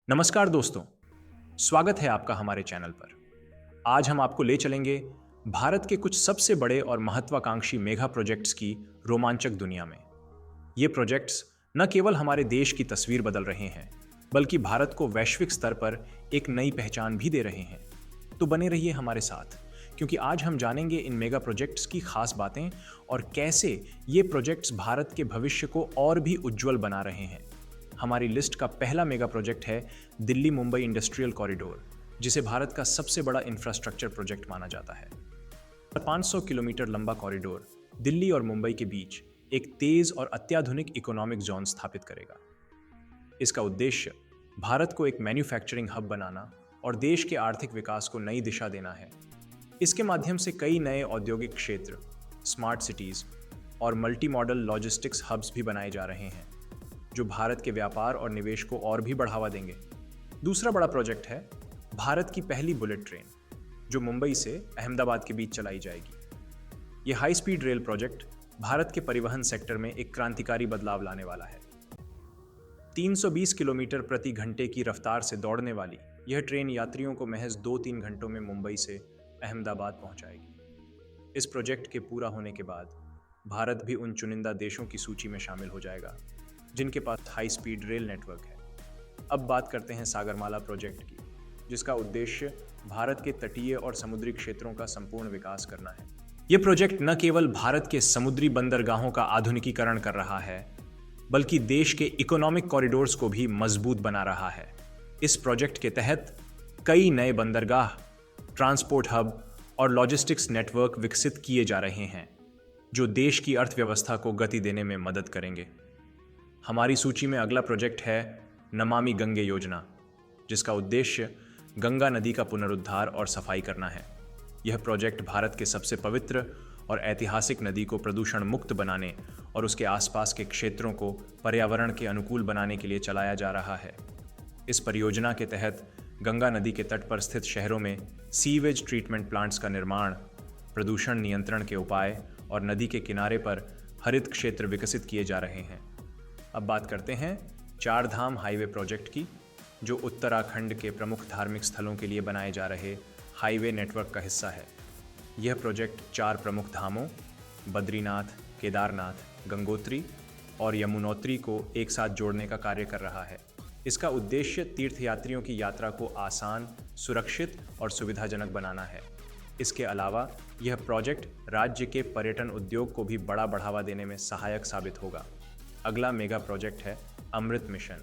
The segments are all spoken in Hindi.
नमस्कार दोस्तों, स्वागत है आपका हमारे चैनल पर। आज हम आपको ले चलेंगे भारत के कुछ सबसे बड़े और महत्वाकांक्षी मेगा प्रोजेक्ट्स की रोमांचक दुनिया में। ये प्रोजेक्ट्स न केवल हमारे देश की तस्वीर बदल रहे हैं, बल्कि भारत को वैश्विक स्तर पर एक नई पहचान भी दे रहे हैं। तो बने रहिए हमारे साथ, क्योंकि आज हम जानेंगे इन मेगा प्रोजेक्ट्स की खास बातें और कैसे ये प्रोजेक्ट्स भारत के भविष्य को और भी उज्जवल बना रहे हैं। हमारी लिस्ट का पहला मेगा प्रोजेक्ट है दिल्ली मुंबई इंडस्ट्रियल कॉरिडोर, जिसे भारत का सबसे बड़ा इंफ्रास्ट्रक्चर प्रोजेक्ट माना जाता है। 500 किलोमीटर लंबा कॉरिडोर दिल्ली और मुंबई के बीच एक तेज और अत्याधुनिक इकोनॉमिक जोन स्थापित करेगा। इसका उद्देश्य भारत को एक मैन्युफैक्चरिंग हब बनाना और देश के आर्थिक विकास को नई दिशा देना है। इसके माध्यम से कई नए औद्योगिक क्षेत्र, स्मार्ट सिटीज और मल्टी मॉडल लॉजिस्टिक्स हब्स भी बनाए जा रहे हैं, जो भारत के व्यापार और निवेश को और भी बढ़ावा देंगे। दूसरा बड़ा प्रोजेक्ट है भारत की पहली बुलेट ट्रेन, जो मुंबई से अहमदाबाद के बीच चलाई जाएगी। यह high speed rail project Bharat के परिवहन सेक्टर में एक क्रांतिकारी बदलाव लाने वाला है। 320 किलोमीटर प्रति घंटे की रफ्तार से दौड़ने वाली यह ट्रेन यात्रियों को महज 2-3 घंटों में मुंबई से अहमदाबाद पहुंचाएगी। इस प्रोजेक्ट के पूरा होने के बाद भारत भी उन चुनिंदा देशों की सूची में शामिल हो जाएगा जिनके पास हाई स्पीड रेल नेटवर्क है। अब बात करते हैं सागरमाला प्रोजेक्ट की, जिसका उद्देश्य भारत के तटीय और समुद्री क्षेत्रों का संपूर्ण विकास करना है। यह प्रोजेक्ट न केवल भारत के समुद्री बंदरगाहों का आधुनिकीकरण कर रहा है, बल्कि देश के इकोनॉमिक कॉरिडोर्स को भी मजबूत बना रहा है। इस प्रोजेक्ट के तहत कई नए बंदरगाह, ट्रांसपोर्ट हब और लॉजिस्टिक्स नेटवर्क विकसित किए जा रहे हैं, जो देश की अर्थव्यवस्था को गति देने में मदद करेंगे। हमारी सूची में अगला प्रोजेक्ट है नमामि गंगे योजना, जिसका उद्देश्य गंगा नदी का पुनरुद्धार और सफाई करना है। यह प्रोजेक्ट भारत के सबसे पवित्र और ऐतिहासिक नदी को प्रदूषण मुक्त बनाने और उसके आसपास के क्षेत्रों को पर्यावरण के अनुकूल बनाने के लिए चलाया जा रहा है। इस परियोजना के तहत गंगा नदी के तट पर स्थित शहरों में सीवेज ट्रीटमेंट प्लांट्स का निर्माण, प्रदूषण नियंत्रण के उपाय और नदी के किनारे पर हरित क्षेत्र विकसित किए जा रहे हैं। अब बात करते हैं चार धाम हाईवे प्रोजेक्ट की, जो उत्तराखंड के प्रमुख धार्मिक स्थलों के लिए बनाए जा रहे हाईवे नेटवर्क का हिस्सा है। यह प्रोजेक्ट 4 प्रमुख धामों बद्रीनाथ, केदारनाथ, गंगोत्री और यमुनोत्री को एक साथ जोड़ने का कार्य कर रहा है। इसका उद्देश्य तीर्थयात्रियों की यात्रा को आसान, सुरक्षित और सुविधाजनक बनाना है। इसके अलावा यह प्रोजेक्ट राज्य के पर्यटन उद्योग को भी बड़ा बढ़ावा देने में सहायक साबित होगा। अगला मेगा प्रोजेक्ट है अमृत मिशन,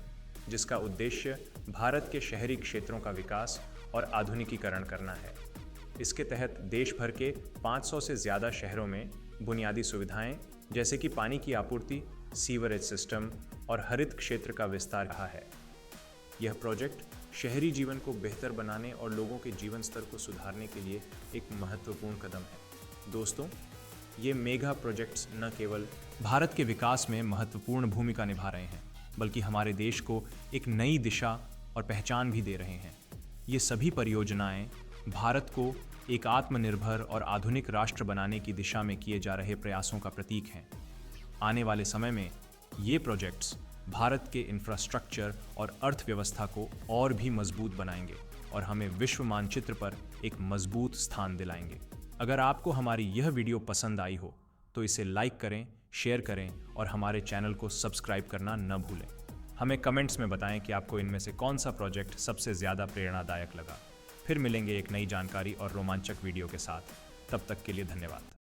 जिसका उद्देश्य भारत के शहरी क्षेत्रों का विकास और आधुनिकीकरण करना है। इसके तहत देश भर के 500 से ज़्यादा शहरों में बुनियादी सुविधाएं जैसे कि पानी की आपूर्ति, सीवरेज सिस्टम और हरित क्षेत्र का विस्तार रहा है। यह प्रोजेक्ट शहरी जीवन को बेहतर बनाने और लोगों के जीवन स्तर को सुधारने के लिए एक महत्वपूर्ण कदम है। दोस्तों, ये मेगा प्रोजेक्ट्स न केवल भारत के विकास में महत्वपूर्ण भूमिका निभा रहे हैं, बल्कि हमारे देश को एक नई दिशा और पहचान भी दे रहे हैं। ये सभी परियोजनाएं भारत को एक आत्मनिर्भर और आधुनिक राष्ट्र बनाने की दिशा में किए जा रहे प्रयासों का प्रतीक हैं। आने वाले समय में ये प्रोजेक्ट्स भारत के इंफ्रास्ट्रक्चर और अर्थव्यवस्था को और भी मजबूत बनाएंगे और हमें विश्व मानचित्र पर एक मजबूत स्थान दिलाएंगे। अगर आपको हमारी यह वीडियो पसंद आई हो तो इसे लाइक करें, शेयर करें और हमारे चैनल को सब्सक्राइब करना न भूलें। हमें कमेंट्स में बताएं कि आपको इनमें से कौन सा प्रोजेक्ट सबसे ज़्यादा प्रेरणादायक लगा। फिर मिलेंगे एक नई जानकारी और रोमांचक वीडियो के साथ। तब तक के लिए धन्यवाद।